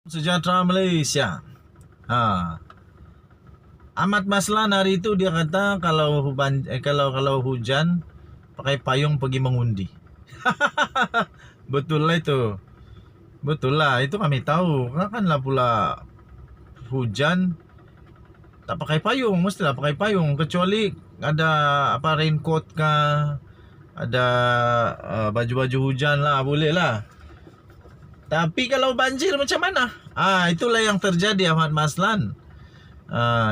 Sejahtera Malaysia. Ha. Ahmad Maslan hari itu dia kata kalau hujan pakai payung pergi mengundi. Betul lah itu. Betul lah itu kami tahu. Kanlah pula hujan tak pakai payung, mestilah pakai payung kecuali ada apa raincoat kah, ada baju-baju hujan lah boleh lah. Tapi kalau banjir macam mana? Itulah yang terjadi Ahmad Maslan.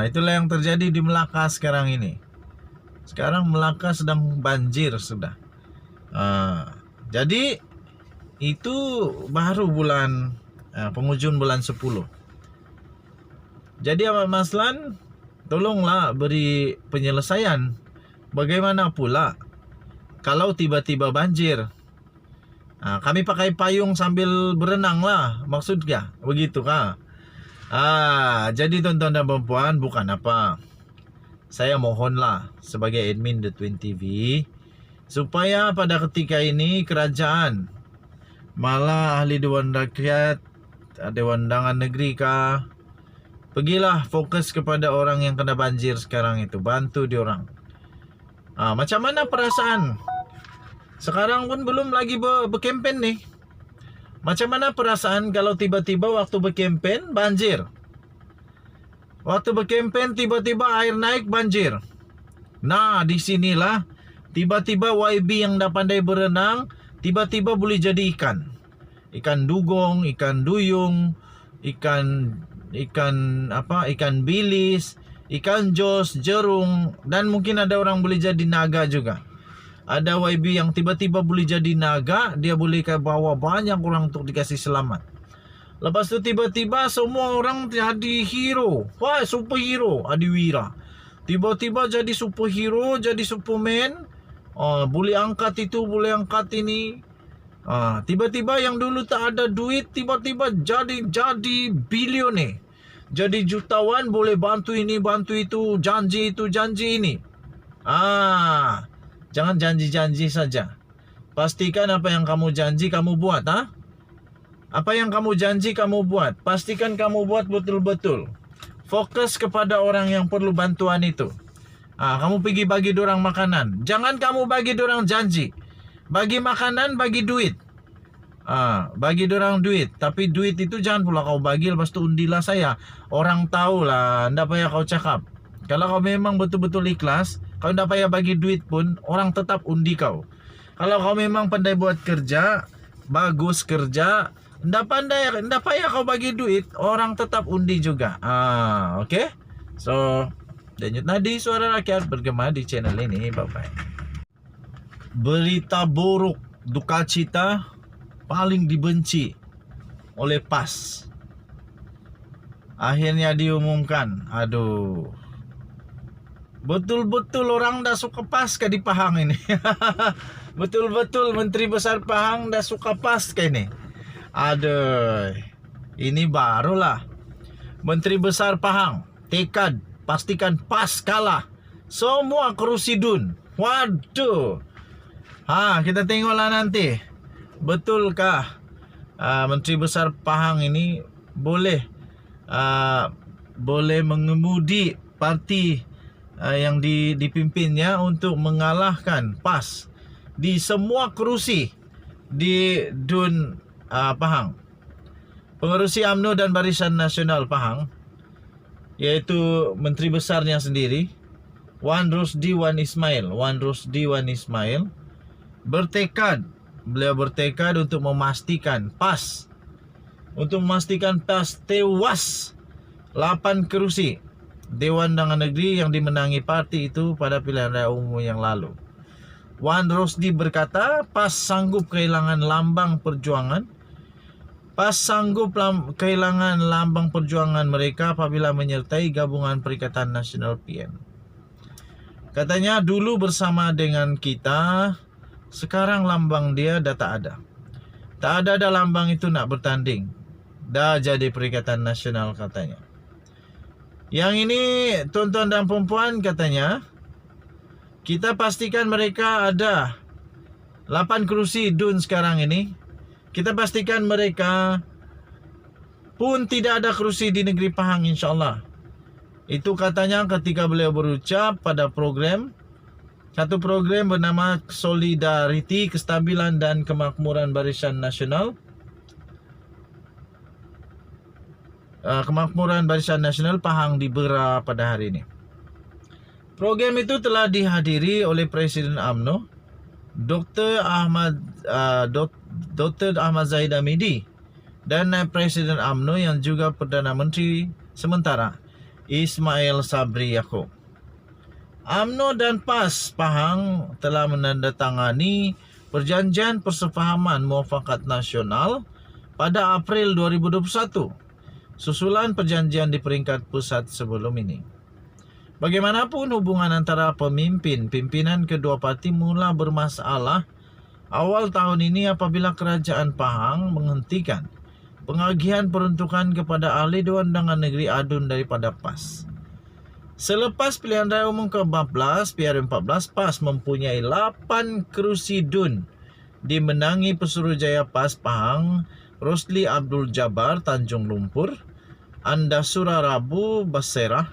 Itulah yang terjadi di Melaka sekarang ini. Sekarang Melaka sedang banjir sudah. Jadi itu baru penghujung bulan 10. Jadi Ahmad Maslan, tolonglah beri penyelesaian. Bagaimana pula kalau tiba-tiba banjir? Kami pakai payung sambil berenang lah, maksudnya begitu kah? Jadi tuan-tuan dan puan, bukan apa, saya mohonlah sebagai admin The Twin TV supaya pada ketika ini kerajaan, malah ahli Dewan Rakyat, Dewan Undangan Negeri kah, pergilah fokus kepada orang yang kena banjir sekarang itu, bantu diorang. Macam mana perasaan? Sekarang pun belum lagi berkempen nih. Macam mana perasaan kalau tiba-tiba waktu berkempen banjir? Waktu berkempen tiba-tiba air naik banjir. Nah, di sinilah tiba-tiba YB yang dah pandai berenang tiba-tiba boleh jadi ikan. Ikan dugong, ikan duyung, ikan bilis, ikan jos, jerung, dan mungkin ada orang boleh jadi naga juga. Ada YB yang tiba-tiba boleh jadi naga, dia boleh bawa banyak orang untuk dikasih selamat. Lepas tu tiba-tiba semua orang jadi hero. Wah, superhero Adiwira. Tiba-tiba jadi superhero, jadi Superman. Boleh angkat itu, boleh angkat ini. Tiba-tiba yang dulu tak ada duit, tiba-tiba jadi bilioner. Jadi jutawan, boleh bantu ini, bantu itu, janji ini. Jangan janji-janji saja. Pastikan apa yang kamu janji kamu buat, Apa yang kamu janji kamu buat. Pastikan kamu buat betul-betul. Fokus kepada orang yang perlu bantuan itu. Kamu pergi bagi dorang makanan. Jangan kamu bagi dorang janji. Bagi makanan, bagi duit. Bagi dorang duit. Tapi duit itu jangan pula kau bagi lepas tu undilah saya. Orang tahulah, ndak payah kau cakap. Kalau kau memang betul-betul ikhlas, kau tak payah bagi duit pun, orang tetap undi kau. Kalau kau memang pandai buat kerja, bagus kerja, tak payah kau bagi duit, orang tetap undi juga. Okay? So, Denyut Nadi Suara Rakyat bergema di channel ini. Bye-bye. Berita buruk, duka cita paling dibenci oleh PAS. Akhirnya diumumkan. Aduh. Betul-betul orang dah suka PAS ke di Pahang ini. Betul-betul Menteri Besar Pahang dah suka PAS ke ini. Aduh. Ini barulah. Menteri Besar Pahang tekad pastikan PAS kalah. Semua kerusi dun. Waduh. Kita tengoklah nanti. Betulkah Menteri Besar Pahang ini boleh mengemudi parti yang dipimpinnya untuk mengalahkan PAS di semua kerusi di DUN Pahang. Pengerusi UMNO dan Barisan Nasional Pahang, yaitu Menteri Besarnya sendiri, Wan Rusdi Wan Ismail beliau bertekad untuk memastikan PAS tewas 8 kerusi Dewan Undangan Negeri yang dimenangi parti itu pada pilihan raya umum yang lalu. Wan Rusdi berkata, PAS sanggup kehilangan lambang perjuangan. PAS sanggup kehilangan lambang perjuangan mereka apabila menyertai gabungan Perikatan Nasional PN. Katanya dulu bersama dengan kita, sekarang lambang dia dah tak ada. Tak ada lambang itu nak bertanding. Dah jadi Perikatan Nasional katanya. Yang ini tuan-tuan dan perempuan katanya, kita pastikan mereka ada 8 kerusi DUN sekarang ini. Kita pastikan mereka pun tidak ada kerusi di negeri Pahang, insyaAllah. Itu katanya ketika beliau berucap pada satu program bernama Solidarity, Kestabilan dan Kemakmuran Barisan Nasional. Kemakmuran Barisan Nasional Pahang di Bera pada hari ini. Program itu telah dihadiri oleh Presiden UMNO, Dr. Ahmad Zahid Hamidi, dan Naib Presiden UMNO yang juga Perdana Menteri sementara, Ismail Sabri Yaakob. UMNO dan PAS Pahang telah menandatangani Perjanjian Persefahaman Muafakat Nasional pada April 2021, susulan perjanjian di peringkat pusat sebelum ini. Bagaimanapun hubungan antara pimpinan kedua parti mula bermasalah awal tahun ini apabila Kerajaan Pahang menghentikan pengagihan peruntukan kepada ahli Dewan Undangan Negeri Adun daripada PAS. Selepas pilihan raya umum ke-14, PR14, PAS mempunyai 8 kerusi DUN dimenangi Pesuruhjaya PAS Pahang, Rosli Abdul Jabbar Tanjung Lumpur, Andasura Rabu Baserah,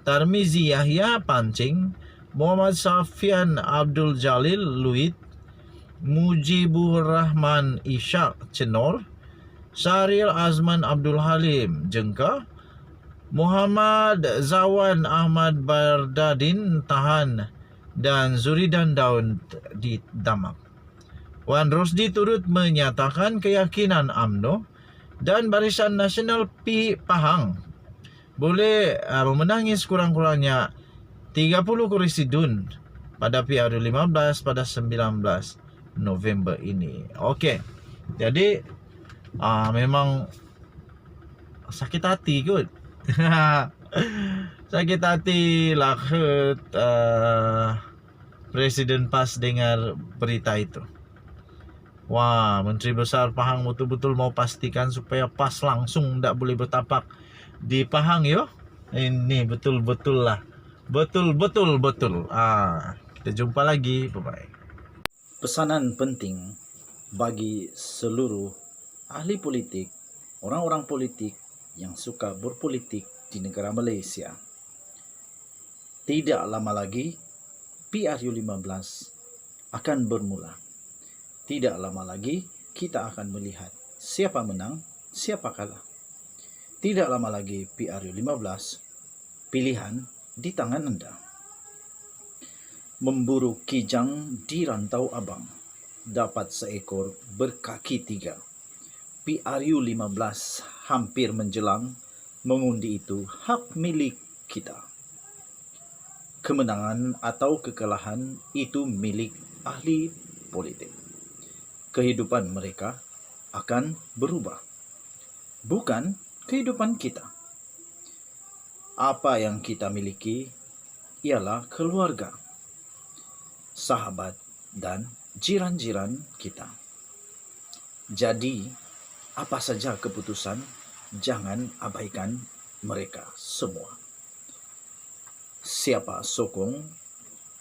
Tarmizi Yahya Pancing, Muhammad Safian Abdul Jalil Luit, Mujibur Rahman Ishak Cenor, Syaril Azman Abdul Halim Jengka, Muhammad Zawan Ahmad Bardadin Tahan, dan Zuridan Daud di Damak. Wan Rosdi turut menyatakan keyakinan UMNO dan Barisan Nasional Pahang boleh memenangi sekurang-kurangnya 30 kursi DUN pada PR15 pada 19 November ini. Okey. Jadi memang sakit hati kot. Sakit hati lah Presiden PAS dengar berita itu. Wah, Menteri Besar Pahang betul-betul mau pastikan supaya PAS langsung tak boleh bertapak di Pahang yo. Ini betul-betul lah. Betul. Kita jumpa lagi. Bye-bye. Pesanan penting bagi seluruh ahli politik, orang-orang politik yang suka berpolitik di negara Malaysia. Tidak lama lagi PRU15 akan bermula. Tidak lama lagi kita akan melihat siapa menang, siapa kalah. Tidak lama lagi PRU15, pilihan di tangan anda. Memburu kijang di Rantau Abang, dapat seekor berkaki 3. PRU15 hampir menjelang, mengundi itu hak milik kita. Kemenangan atau kekalahan itu milik ahli politik. Kehidupan mereka akan berubah, bukan kehidupan kita. Apa yang kita miliki ialah keluarga, sahabat, dan jiran-jiran kita. Jadi, apa saja keputusan, jangan abaikan mereka semua. Siapa sokong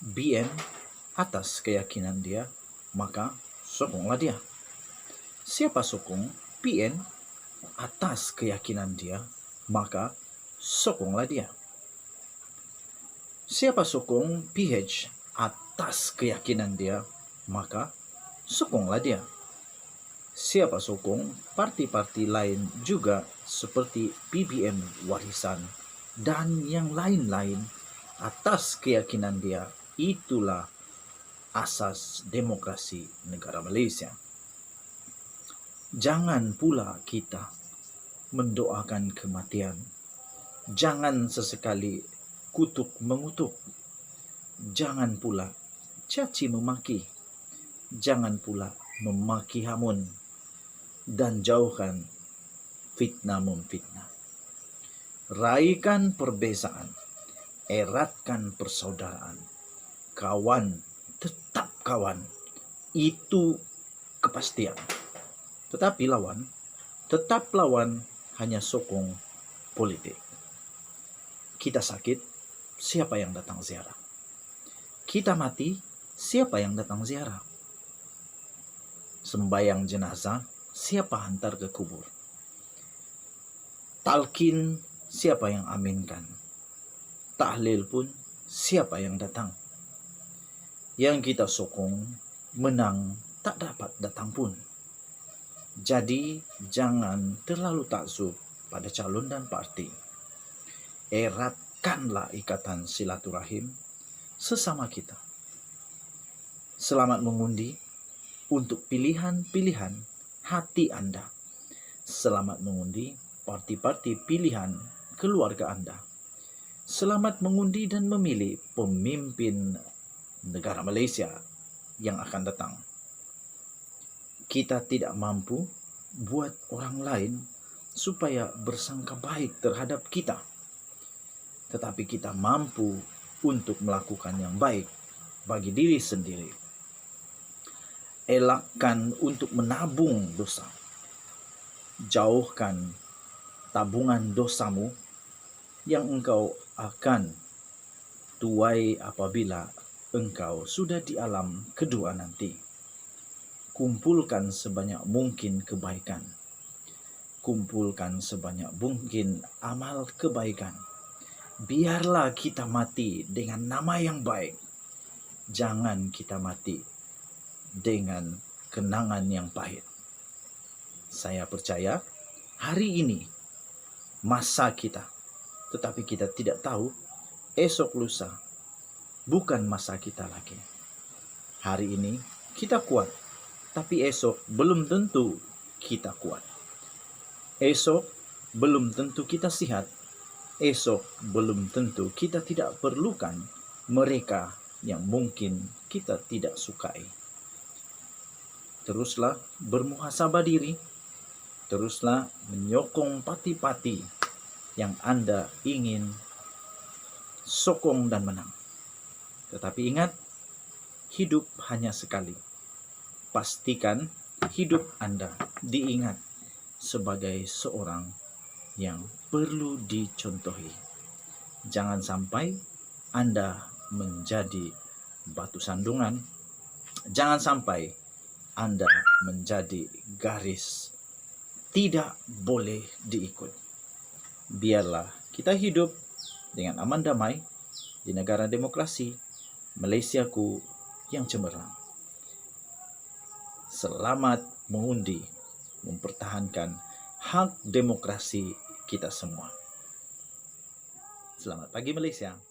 BN atas keyakinan dia, maka sokonglah dia. Siapa sokong PN atas keyakinan dia, maka sokonglah dia. Siapa sokong PH atas keyakinan dia, maka sokonglah dia. Siapa sokong parti-parti lain juga seperti PBM Warisan dan yang lain-lain atas keyakinan dia, itulah asas demokrasi negara Malaysia. Jangan pula kita mendoakan kematian. Jangan sesekali kutuk mengutuk. Jangan pula caci memaki. Jangan pula memaki hamun. Dan jauhkan fitnah memfitnah. Raikan perbezaan. Eratkan persaudaraan. Kawan tetap kawan. Itu kepastian. Tetapi lawan, tetap lawan, hanya sokong politik. Kita sakit, siapa yang datang ziarah? Kita mati, siapa yang datang ziarah? Sembayang jenazah, siapa hantar ke kubur? Talqin siapa yang aminkan. Tahlil pun siapa yang datang. Yang kita sokong menang tak dapat datang pun. Jadi jangan terlalu taksub pada calon dan parti. Eratkanlah ikatan silaturahim sesama kita. Selamat mengundi untuk pilihan-pilihan hati Anda. Selamat mengundi parti-parti pilihan keluarga Anda. Selamat mengundi dan memilih pemimpin negara Malaysia yang akan datang. Kita tidak mampu buat orang lain supaya bersangka baik terhadap kita. Tetapi kita mampu untuk melakukan yang baik bagi diri sendiri. Elakkan untuk menabung dosa. Jauhkan tabungan dosamu yang engkau akan tuai apabila engkau sudah di alam kedua nanti. Kumpulkan sebanyak mungkin kebaikan. Kumpulkan sebanyak mungkin amal kebaikan. Biarlah kita mati dengan nama yang baik. Jangan kita mati dengan kenangan yang pahit. Saya percaya hari ini masa kita, tetapi kita tidak tahu esok lusa bukan masa kita lagi. Hari ini kita kuat, tapi esok belum tentu kita kuat. Esok belum tentu kita sihat. Esok belum tentu kita tidak perlukan mereka yang mungkin kita tidak sukai. Teruslah bermuhasabah diri. Teruslah menyokong parti-parti yang Anda ingin sokong dan menang. Tetapi ingat, hidup hanya sekali. Pastikan hidup Anda diingat sebagai seorang yang perlu dicontohi. Jangan sampai Anda menjadi batu sandungan. Jangan sampai Anda menjadi garis tidak boleh diikut. Biarlah kita hidup dengan aman damai di negara demokrasi Malaysiaku yang cemerlang. Selamat mengundi, mempertahankan hak demokrasi kita semua. Selamat pagi Malaysia.